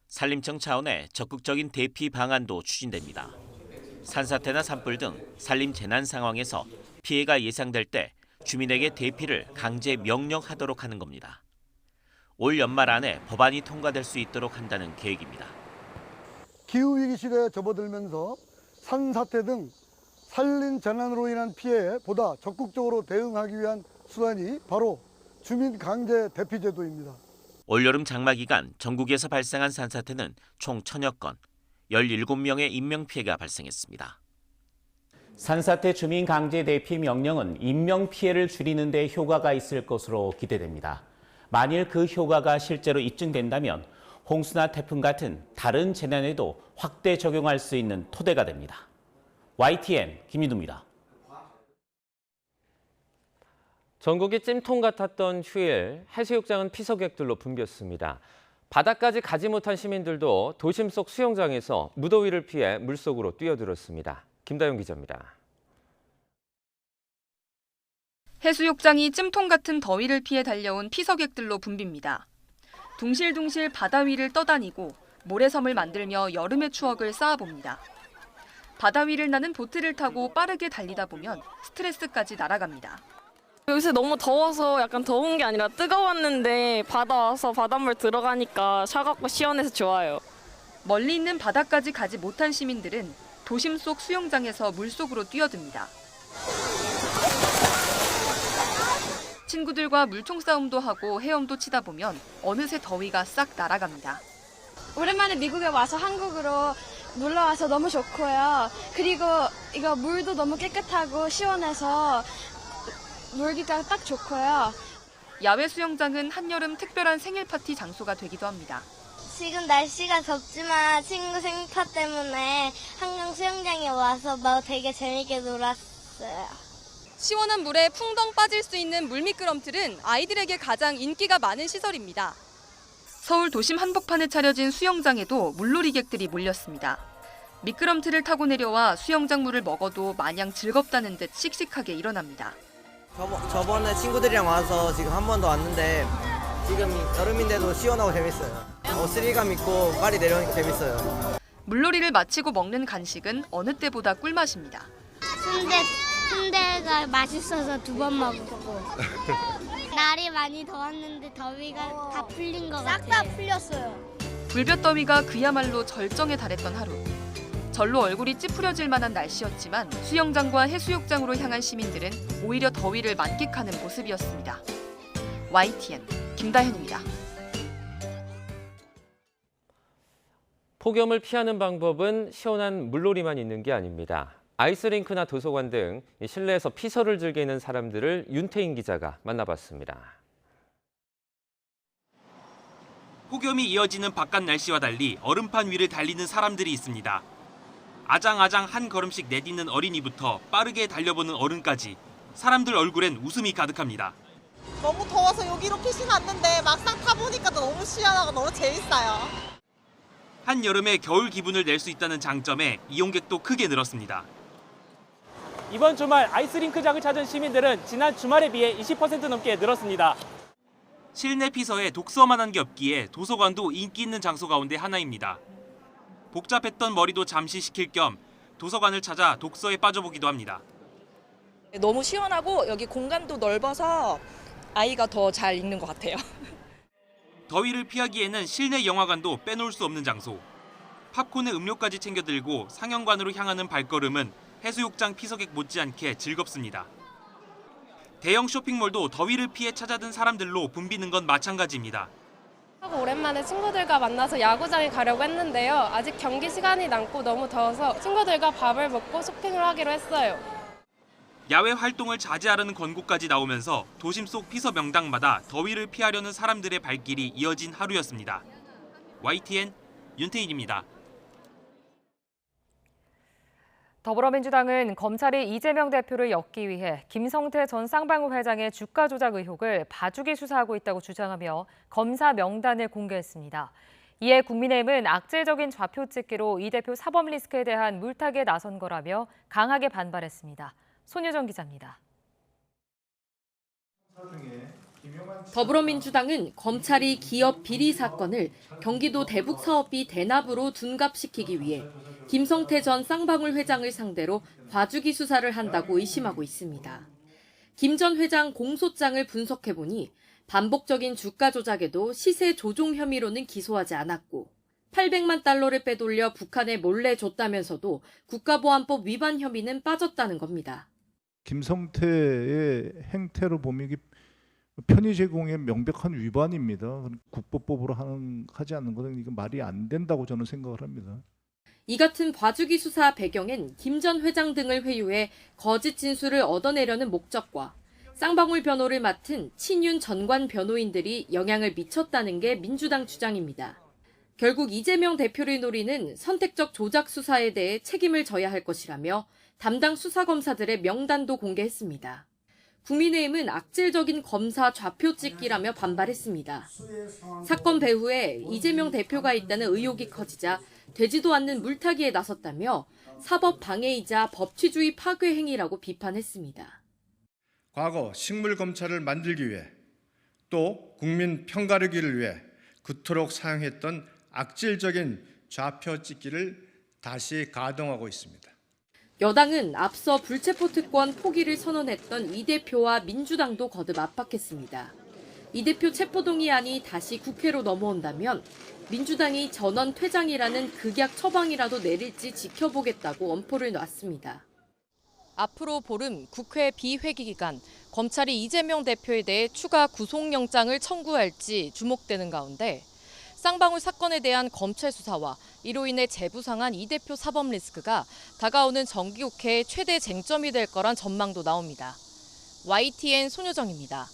산림청 차원의 적극적인 대피 방안도 추진됩니다. 산사태나 산불 등 산림 재난 상황에서 피해가 예상될 때 주민에게 대피를 강제 명령하도록 하는 겁니다. 올 연말 안에 법안이 통과될 수 있도록 한다는 계획입니다. 기후위기 시대에 접어들면서 산사태 등 산림 재난으로 인한 피해에 보다 적극적으로 대응하기 위한 수단이 바로 주민 강제 대피 제도입니다. 올여름 장마 기간 전국에서 발생한 산사태는 총 1000여 건, 17명의 인명피해가 발생했습니다. 산사태 주민 강제 대피 명령은 인명피해를 줄이는 데 효과가 있을 것으로 기대됩니다. 만일 그 효과가 실제로 입증된다면 홍수나 태풍 같은 다른 재난에도 확대 적용할 수 있는 토대가 됩니다. YTN 김민두입니다. 전국이 찜통 같았던 휴일, 해수욕장은 피서객들로 붐볐습니다. 바다까지 가지 못한 시민들도 도심 속 수영장에서 무더위를 피해 물속으로 뛰어들었습니다. 김다영 기자입니다. 해수욕장이 찜통 같은 더위를 피해 달려온 피서객들로 붐빕니다. 둥실둥실 바다 위를 떠다니고 모래섬을 만들며 여름의 추억을 쌓아봅니다. 바다 위를 나는 보트를 타고 빠르게 달리다 보면 스트레스까지 날아갑니다. 요새 너무 더워서 약간 더운 게 아니라 뜨거웠는데 바다 와서 바닷물 들어가니까 차갑고 시원해서 좋아요. 멀리 있는 바다까지 가지 못한 시민들은 도심 속 수영장에서 물속으로 뛰어듭니다. 친구들과 물총 싸움도 하고 헤엄도 치다 보면 어느새 더위가 싹 날아갑니다. 오랜만에 미국에 와서 한국으로 놀러 와서 너무 좋고요. 그리고 이거 물도 너무 깨끗하고 시원해서 놀기가 딱 좋고요. 야외 수영장은 한여름 특별한 생일 파티 장소가 되기도 합니다. 지금 날씨가 덥지만 친구 생파 때문에 한강 수영장에 와서 되게 재밌게 놀았어요. 시원한 물에 풍덩 빠질 수 있는 물미끄럼틀은 아이들에게 가장 인기가 많은 시설입니다. 서울 도심 한복판에 차려진 수영장에도 물놀이객들이 몰렸습니다. 미끄럼틀을 타고 내려와 수영장 물을 먹어도 마냥 즐겁다는 듯 씩씩하게 일어납니다. 저번에 친구들이랑 와서 지금 한 번 더 왔는데 지금 여름인데도 시원하고 재밌어요. 스릴감 있고 빨리 내려오니까 재밌어요. 물놀이를 마치고 먹는 간식은 어느 때보다 꿀맛입니다. 순대 순대가 맛있어서 2번 먹고. 날이 많이 더웠는데 더위가 다 풀린 것 같아요. 싹 다 풀렸어요. 불볕더위가 그야말로 절정에 달했던 하루. 절로 얼굴이 찌푸려질 만한 날씨였지만 수영장과 해수욕장으로 향한 시민들은 오히려 더위를 만끽하는 모습이었습니다. YTN 김다현입니다. 폭염을 피하는 방법은 시원한 물놀이만 있는 게 아닙니다. 아이스링크나 도서관 등 실내에서 피서를 즐기는 사람들을 윤태인 기자가 만나봤습니다. 폭염이 이어지는 바깥 날씨와 달리 얼음판 위를 달리는 사람들이 있습니다. 아장아장 한 걸음씩 내딛는 어린이부터 빠르게 달려보는 어른까지 사람들 얼굴엔 웃음이 가득합니다. 너무 더워서 여기 이렇게 신났는데 막상 타보니까 너무 시원하고 너무 재밌어요. 한여름에 겨울 기분을 낼 수 있다는 장점에 이용객도 크게 늘었습니다. 이번 주말 아이스링크장을 찾은 시민들은 지난 주말에 비해 20% 넘게 늘었습니다. 실내 피서에 독서만 한 게 없기에 도서관도 인기 있는 장소 가운데 하나입니다. 복잡했던 머리도 잠시 식힐 겸 도서관을 찾아 독서에 빠져보기도 합니다. 너무 시원하고 여기 공간도 넓어서 아이가 더 잘 읽는 것 같아요. 더위를 피하기에는 실내 영화관도 빼놓을 수 없는 장소. 팝콘에 음료까지 챙겨 들고 상영관으로 향하는 발걸음은 해수욕장 피서객 못지않게 즐겁습니다. 대형 쇼핑몰도 더위를 피해 찾아든 사람들로 붐비는 건 마찬가지입니다. 오랜만에 친구들과 만나서 야구장에 가려고 했는데요. 아직 경기 시간이 남고 너무 더워서 친구들과 밥을 먹고 쇼핑을 하기로 했어요. 야외 활동을 자제하라는 권고까지 나오면서 도심 속 피서 명당마다 더위를 피하려는 사람들의 발길이 이어진 하루였습니다. YTN 윤태인입니다. 더불어민주당은 검찰이 이재명 대표를 엮기 위해 김성태 전 쌍방울 회장의 주가 조작 의혹을 봐주기 수사하고 있다고 주장하며 검사 명단을 공개했습니다. 이에 국민의힘은 악질적인 좌표 찍기로 이 대표 사법 리스크에 대한 물타기에 나선 거라며 강하게 반발했습니다. 손유정 기자입니다. 더불어민주당은 검찰이 기업 비리 사건을 경기도 대북 사업비 대납으로 둔갑시키기 위해 김성태 전 쌍방울 회장을 상대로 봐주기 수사를 한다고 의심하고 있습니다. 김 전 회장 공소장을 분석해보니 반복적인 주가 조작에도 시세 조종 혐의로는 기소하지 않았고 800만 달러를 빼돌려 북한에 몰래 줬다면서도 국가보안법 위반 혐의는 빠졌다는 겁니다. 김성태의 행태로 보면 이게 편의 제공의 명백한 위반입니다. 국보법으로 하지 않는 것은 이거 말이 안 된다고 저는 생각을 합니다. 이 같은 봐주기 수사 배경엔 김 전 회장 등을 회유해 거짓 진술을 얻어내려는 목적과 쌍방울 변호를 맡은 친윤 전관 변호인들이 영향을 미쳤다는 게 민주당 주장입니다. 결국 이재명 대표를 노리는 선택적 조작 수사에 대해 책임을 져야 할 것이라며 담당 수사검사들의 명단도 공개했습니다. 국민의힘은 악질적인 검사 좌표 찍기라며 반발했습니다. 사건 배후에 이재명 대표가 있다는 의혹이 커지자 되지도 않는 물타기에 나섰다며 사법 방해이자 법치주의 파괴 행위라고 비판했습니다. 과거 식물검찰을 만들기 위해 또 국민 편가르기를 위해 그토록 사용했던 악질적인 좌표 찍기를 다시 가동하고 있습니다. 여당은 앞서 불체포 특권 포기를 선언했던 이 대표와 민주당도 거듭 압박했습니다. 이 대표 체포동의안이 다시 국회로 넘어온다면 민주당이 전원 퇴장이라는 극약 처방이라도 내릴지 지켜보겠다고 엄포를 놨습니다. 앞으로 보름 국회 비회기 기간 검찰이 이재명 대표에 대해 추가 구속영장을 청구할지 주목되는 가운데 쌍방울 사건에 대한 검찰 수사와 이로 인해 재부상한 이 대표 사법 리스크가 다가오는 정기국회의 최대 쟁점이 될 거란 전망도 나옵니다. YTN 손유정입니다.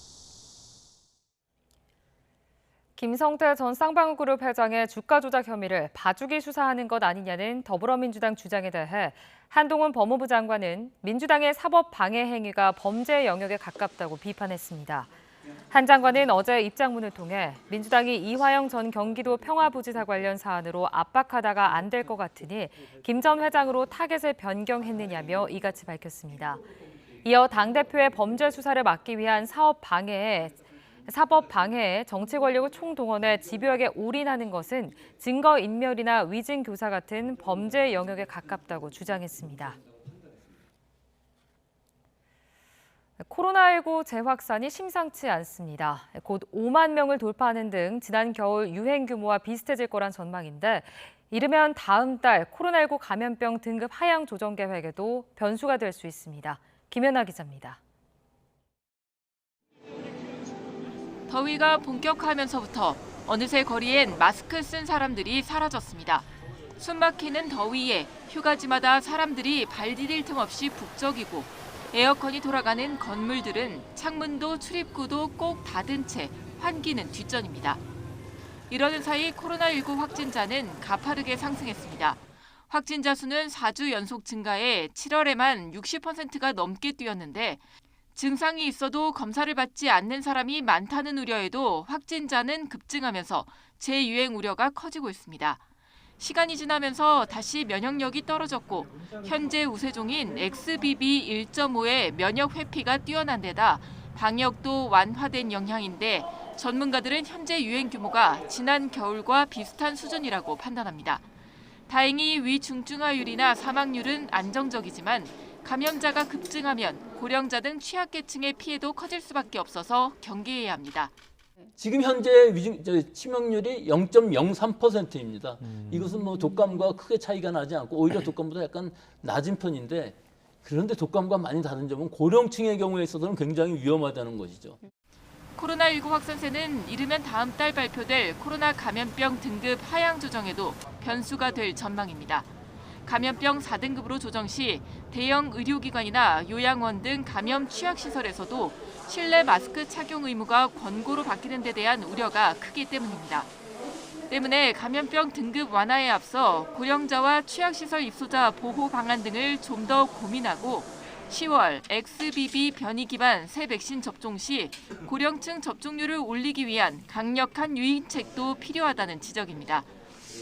김성태 전 쌍방울그룹 회장의 주가 조작 혐의를 봐주기 수사하는 것 아니냐는 더불어민주당 주장에 대해 한동훈 법무부 장관은 민주당의 사법 방해 행위가 범죄 영역에 가깝다고 비판했습니다. 한 장관은 어제 입장문을 통해 민주당이 이화영 전 경기도 평화부지사 관련 사안으로 압박하다가 안 될 것 같으니 김 전 회장으로 타겟을 변경했느냐며 이같이 밝혔습니다. 이어 당대표의 범죄 수사를 막기 위한 사법 방해에 정치 권력을 총동원해 집요하게 올인하는 것은 증거인멸이나 위증교사 같은 범죄 영역에 가깝다고 주장했습니다. 코로나19 재확산이 심상치 않습니다. 곧 5만 명을 돌파하는 등 지난 겨울 유행 규모와 비슷해질 거란 전망인데 이르면 다음 달 코로나19 감염병 등급 하향 조정 계획에도 변수가 될 수 있습니다. 김연아 기자입니다. 더위가 본격화하면서부터 어느새 거리엔 마스크 쓴 사람들이 사라졌습니다. 숨막히는 더위에 휴가지마다 사람들이 발 디딜 틈 없이 북적이고 에어컨이 돌아가는 건물들은 창문도 출입구도 꼭 닫은 채 환기는 뒷전입니다. 이러는 사이 코로나19 확진자는 가파르게 상승했습니다. 확진자 수는 4주 연속 증가해 7월에만 60%가 넘게 뛰었는데 증상이 있어도 검사를 받지 않는 사람이 많다는 우려에도 확진자는 급증하면서 재유행 우려가 커지고 있습니다. 시간이 지나면서 다시 면역력이 떨어졌고 현재 우세종인 XBB 1.5의 면역 회피가 뛰어난 데다 방역도 완화된 영향인데 전문가들은 현재 유행 규모가 지난 겨울과 비슷한 수준이라고 판단합니다. 다행히 위중증화율이나 사망률은 안정적이지만 감염자가 급증하면 고령자 등 취약계층의 피해도 커질 수밖에 없어서 경계해야 합니다. 지금 현재 치명률이 0.03%입니다. 이것은 뭐 독감과 크게 차이가 나지 않고 오히려 독감보다 약간 낮은 편인데 그런데 독감과 많이 다른 점은 고령층의 경우에 있어서는 굉장히 위험하다는 것이죠. 코로나19 확산세는 이르면 다음 달 발표될 코로나 감염병 등급 하향 조정에도 변수가 될 전망입니다. 감염병 4등급으로 조정 시 대형 의료기관이나 요양원 등 감염 취약시설에서도 실내 마스크 착용 의무가 권고로 바뀌는 데 대한 우려가 크기 때문입니다. 때문에 감염병 등급 완화에 앞서 고령자와 취약시설 입소자 보호 방안 등을 좀 더 고민하고 10월 XBB 변이 기반 새 백신 접종 시 고령층 접종률을 올리기 위한 강력한 유인책도 필요하다는 지적입니다.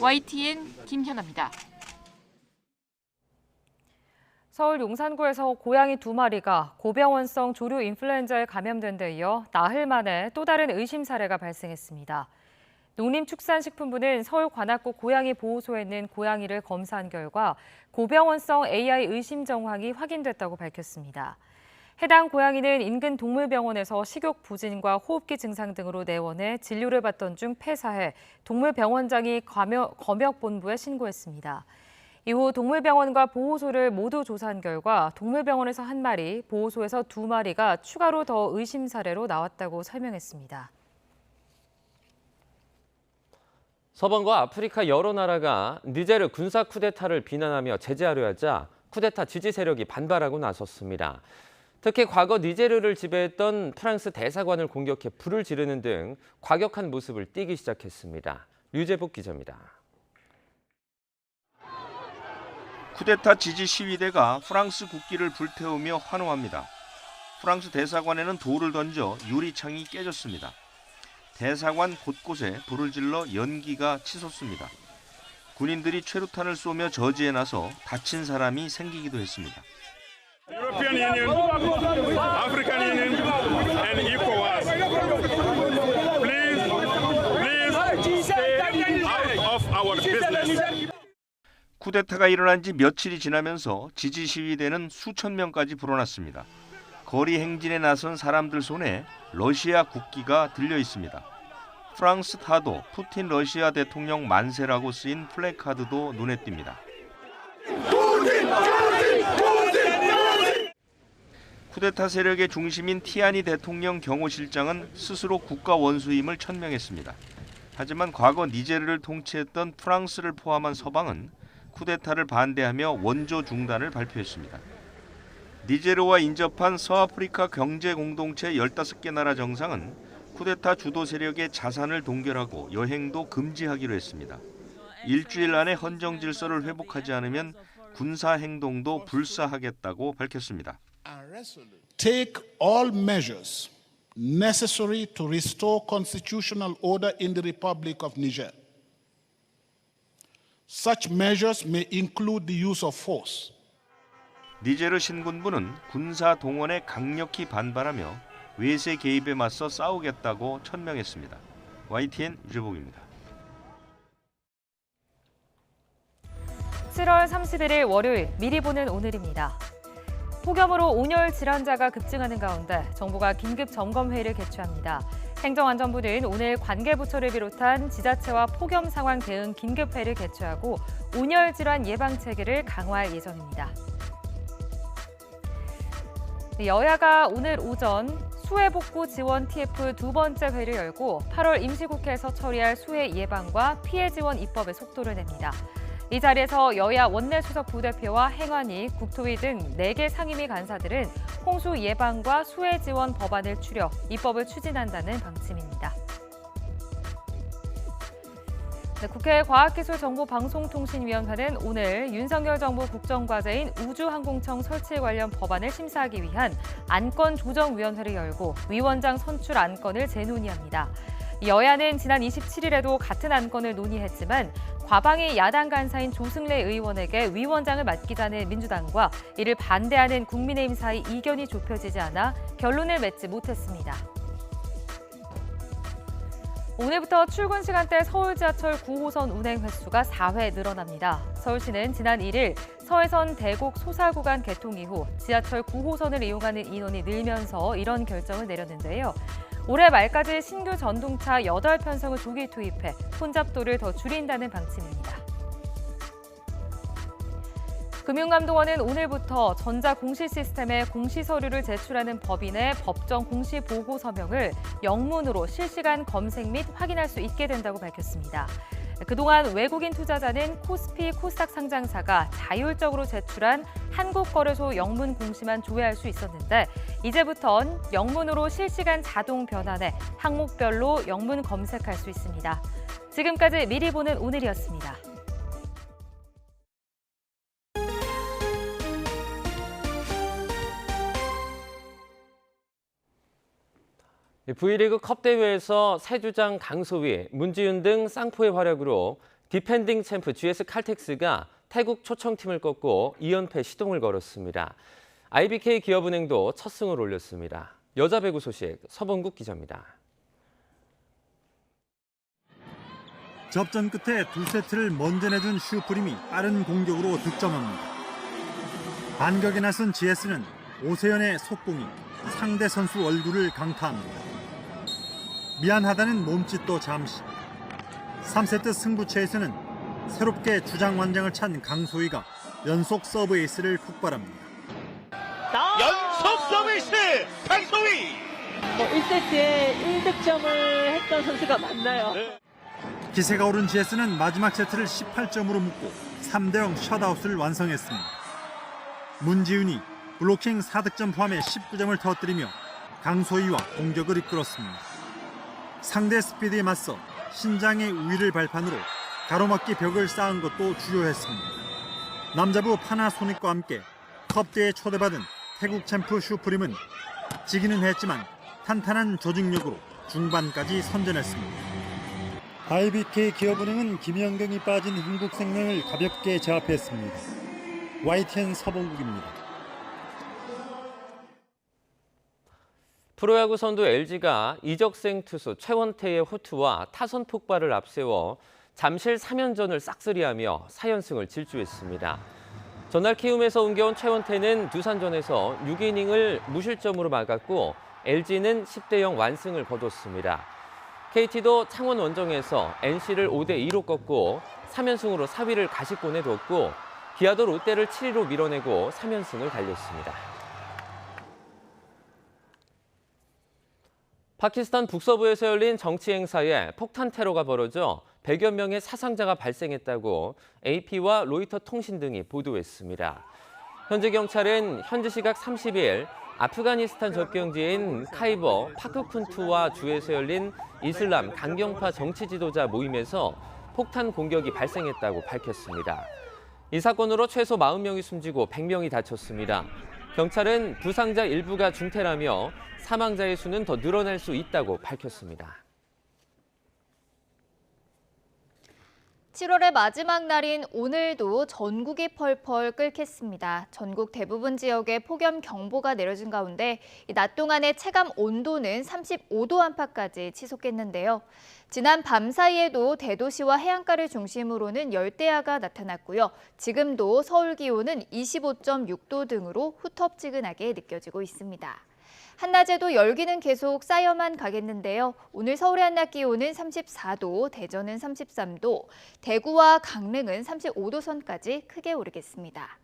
YTN 김현아입니다. 서울 용산구에서 고양이 2마리가 고병원성 조류 인플루엔자에 감염된 데 이어 나흘 만에 또 다른 의심 사례가 발생했습니다. 농림축산식품부는 서울 관악구 고양이 보호소에 있는 고양이를 검사한 결과 고병원성 AI 의심 정황이 확인됐다고 밝혔습니다. 해당 고양이는 인근 동물병원에서 식욕 부진과 호흡기 증상 등으로 내원해 진료를 받던 중 폐사해 동물병원장이 검역본부에 신고했습니다. 이후 동물병원과 보호소를 모두 조사한 결과 동물병원에서 1마리, 보호소에서 2마리가 추가로 더 의심 사례로 나왔다고 설명했습니다. 서방과 아프리카 여러 나라가 니제르 군사 쿠데타를 비난하며 제재하려 하자 쿠데타 지지 세력이 반발하고 나섰습니다. 특히 과거 니제르를 지배했던 프랑스 대사관을 공격해 불을 지르는 등 과격한 모습을 띠기 시작했습니다. 류재복 기자입니다. 쿠데타 지지 시위대가 프랑스 국기를 불태우며 환호합니다. 프랑스 대사관에는 돌을 던져 유리창이 깨졌습니다. 대사관 곳곳에 불을 질러 연기가 치솟습니다. 군인들이 최루탄을 쏘며 저지에 나서 다친 사람이 생기기도 했습니다. European Union, African Union, and ECOWAS. Please stay out of our business. 쿠데타가 일어난 지 며칠이 지나면서 지지 시위대는 수천 명까지 불어났습니다. 거리 행진에 나선 사람들 손에 러시아 국기가 들려 있습니다. 프랑스 타도 푸틴 러시아 대통령 만세라고 쓰인 플래카드도 눈에 띕니다. 쿠데타 세력의 중심인 티아니 대통령 경호실장은 스스로 국가 원수임을 천명했습니다. 하지만 과거 니제르를 통치했던 프랑스를 포함한 서방은 쿠데타를 반대하며 원조 중단을 발표했습니다. 니제르와 인접한 서아프리카 경제공동체 15개 나라 정상은 쿠데타 주도 세력의 자산을 동결하고 여행도 금지하기로 했습니다. 일주일 안에 헌정 질서를 회복하지 않으면 군사 행동도 불사하겠다고 밝혔습니다. Take all measures necessary to restore constitutional order in the Republic of Niger. Such measures may include the use of force. 니제르 신군부는 군사 동원에 강력히 반발하며 외세 개입에 맞서 싸우겠다고 천명했습니다. YTN 유재복입니다. 7월 31일 월요일 미리 보는 오늘입니다. 폭염으로 온열 질환자가 급증하는 가운데 정부가 긴급 점검회의를 개최합니다. 행정안전부는 오늘 관계부처를 비롯한 지자체와 폭염 상황 대응 긴급회의를 개최하고 온열 질환 예방 체계를 강화할 예정입니다. 여야가 오늘 오전 수해 복구 지원 TF 두 번째 회의를 열고 8월 임시국회에서 처리할 수해 예방과 피해 지원 입법에 속도를 냅니다. 이 자리에서 여야 원내수석 부대표와 행안위, 국토위 등 4개 상임위 간사들은 홍수 예방과 수해 지원 법안을 추려 입법을 추진한다는 방침입니다. 국회 과학기술정보방송통신위원회는 오늘 윤석열 정부 국정과제인 우주항공청 설치 관련 법안을 심사하기 위한 안건조정위원회를 열고 위원장 선출 안건을 재논의합니다. 여야는 지난 27일에도 같은 안건을 논의했지만 과방위 야당 간사인 조승래 의원에게 위원장을 맡기자는 민주당과 이를 반대하는 국민의힘 사이 이견이 좁혀지지 않아 결론을 맺지 못했습니다. 오늘부터 출근 시간대 서울 지하철 9호선 운행 횟수가 4회 늘어납니다. 서울시는 지난 1일 서해선 대곡 소사 구간 개통 이후 지하철 9호선을 이용하는 인원이 늘면서 이런 결정을 내렸는데요. 올해 말까지 신규 전동차 8편성을 조기 투입해 혼잡도를 더 줄인다는 방침입니다. 금융감독원은 오늘부터 전자공시 시스템에 공시서류를 제출하는 법인의 법정 공시보고 서명을 영문으로 실시간 검색 및 확인할 수 있게 된다고 밝혔습니다. 그동안 외국인 투자자는 코스피, 코스닥 상장사가 자율적으로 제출한 한국거래소 영문 공시만 조회할 수 있었는데 이제부턴 영문으로 실시간 자동 변환해 항목별로 영문 검색할 수 있습니다. 지금까지 미리 보는 오늘이었습니다. V리그 컵 대회에서 세주장 강소희, 문지윤 등 쌍포의 활약으로 디펜딩 챔프 GS 칼텍스가 태국 초청팀을 꺾고 2연패 시동을 걸었습니다. IBK 기업은행도 첫 승을 올렸습니다. 여자 배구 소식 서범국 기자입니다. 접전 끝에 2세트를 먼저 내준 슈프림이 빠른 공격으로 득점합니다. 반격에 나선 GS는 오세연의 속공이 상대 선수 얼굴을 강타합니다. 미안하다는 몸짓도 잠시. 3세트 승부처에서는 새롭게 주장 완장을 찬 강소희가 연속 서브 에이스를 폭발합니다. 연속 서비스 강소희. 1세트에 1득점을 했던 선수가 맞나요? 기세가 오른 GS는 마지막 세트를 18점으로 묶고 3대0 셧아웃을 완성했습니다. 문지윤이 블로킹 4득점 포함해 19점을 터뜨리며 강소희와 공격을 이끌었습니다. 상대 스피드에 맞서 신장의 우위를 발판으로 가로막기 벽을 쌓은 것도 주요했습니다. 남자부 파나소닉과 함께 컵대에 초대받은 태국 챔프 슈프림은 지기는 했지만 탄탄한 조직력으로 중반까지 선전했습니다. IBK 기업은행은 김연경이 빠진 흥국생명을 가볍게 제압했습니다. YTN 서범국입니다. 프로야구 선두 LG가 이적생 투수 최원태의 호투와 타선 폭발을 앞세워 잠실 3연전을 싹쓸이하며 4연승을 질주했습니다. 전날 키움에서 옮겨온 최원태는 두산전에서 6이닝을 무실점으로 막았고 LG는 10대0 완승을 거뒀습니다. KT도 창원 원정에서 NC를 5대2로 꺾고 3연승으로 4위를 가시권에 뒀고 기아도 롯데를 7위로 밀어내고 3연승을 달렸습니다. 파키스탄 북서부에서 열린 정치 행사에 폭탄 테러가 벌어져 100여 명의 사상자가 발생했다고 AP와 로이터 통신 등이 보도했습니다. 현지 경찰은 현지 시각 30일 아프가니스탄 접경지인 카이버 파크쿤투와 주에서 열린 이슬람 강경파 정치 지도자 모임에서 폭탄 공격이 발생했다고 밝혔습니다. 이 사건으로 최소 40명이 숨지고 100명이 다쳤습니다. 경찰은 부상자 일부가 중태라며 사망자의 수는 더 늘어날 수 있다고 밝혔습니다. 7월의 마지막 날인 오늘도 전국이 펄펄 끓겠습니다. 전국 대부분 지역에 폭염경보가 내려진 가운데 낮 동안의 체감 온도는 35도 안팎까지 치솟겠는데요. 지난 밤 사이에도 대도시와 해안가를 중심으로는 열대야가 나타났고요. 지금도 서울 기온은 25.6도 등으로 후텁지근하게 느껴지고 있습니다. 한낮에도 열기는 계속 쌓여만 가겠는데요. 오늘 서울의 한낮 기온은 34도, 대전은 33도, 대구와 강릉은 35도 선까지 크게 오르겠습니다.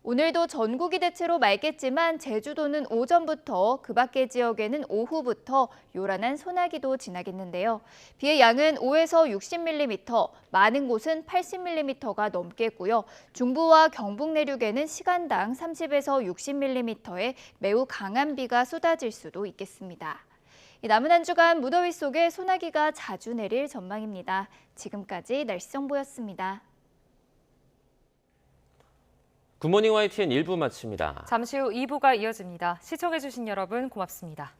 오늘도 전국이 대체로 맑겠지만 제주도는 오전부터 그 밖의 지역에는 오후부터 요란한 소나기도 지나겠는데요. 비의 양은 5에서 60mm, 많은 곳은 80mm가 넘겠고요. 중부와 경북 내륙에는 시간당 30에서 60mm의 매우 강한 비가 쏟아질 수도 있겠습니다. 남은 한 주간 무더위 속에 소나기가 자주 내릴 전망입니다. 지금까지 날씨 정보였습니다. 굿모닝 YTN 1부 마칩니다. 잠시 후 2부가 이어집니다. 시청해주신 여러분 고맙습니다.